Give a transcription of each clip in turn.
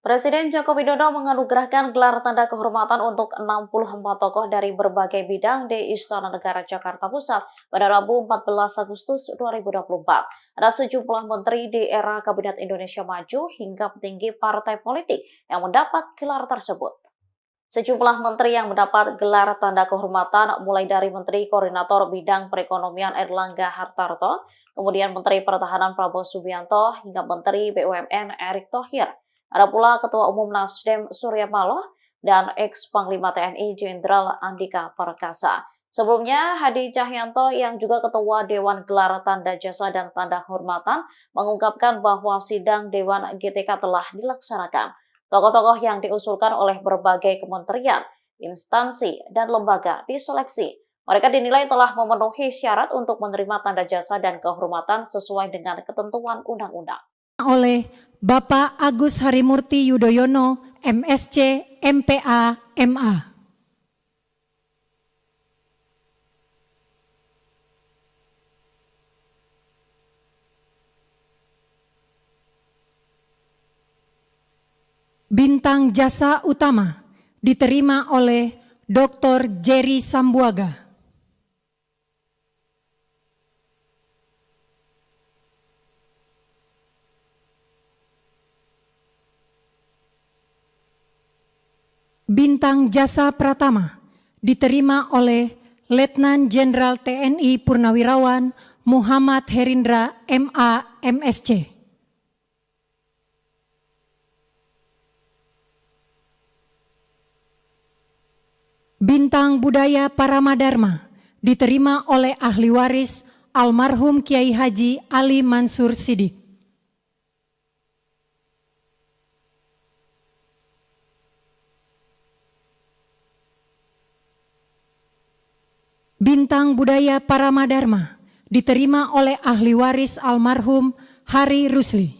Presiden Joko Widodo menganugerahkan gelar tanda kehormatan untuk 64 tokoh dari berbagai bidang di Istana Negara Jakarta Pusat pada Rabu 14 Agustus 2024. Ada sejumlah menteri di era Kabinet Indonesia Maju hingga petinggi partai politik yang mendapat gelar tersebut. Sejumlah menteri yang mendapat gelar tanda kehormatan mulai dari Menteri Koordinator Bidang Perekonomian Erlangga Hartarto, kemudian Menteri Pertahanan Prabowo Subianto, hingga Menteri BUMN Erick Thohir. Ada pula Ketua Umum Nasdem Surya Paloh dan ex-Panglima TNI Jenderal Andika Perkasa. Sebelumnya, Hadi Cahyanto yang juga Ketua Dewan Gelar Tanda Jasa dan Tanda Kehormatan mengungkapkan bahwa sidang Dewan GTK telah dilaksanakan. Tokoh-tokoh yang diusulkan oleh berbagai kementerian, instansi, dan lembaga diseleksi. Mereka dinilai telah memenuhi syarat untuk menerima tanda jasa dan kehormatan sesuai dengan ketentuan undang-undang. Oleh Bapak Agus Harimurti Yudhoyono, MSc, MPA, MA. Bintang jasa utama diterima oleh Dr. Jerry Sambuaga. Bintang jasa pratama diterima oleh Letnan Jenderal TNI Purnawirawan Muhammad Herindra MA MSc. Bintang budaya Paramadharma diterima oleh ahli waris almarhum Kiai Haji Ali Mansur Sidik. Bintang budaya Paramadharma diterima oleh ahli waris almarhum Hari Rusli.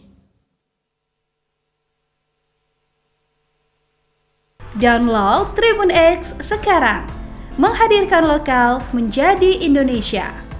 Download Tribun X sekarang, menghadirkan lokal menjadi Indonesia.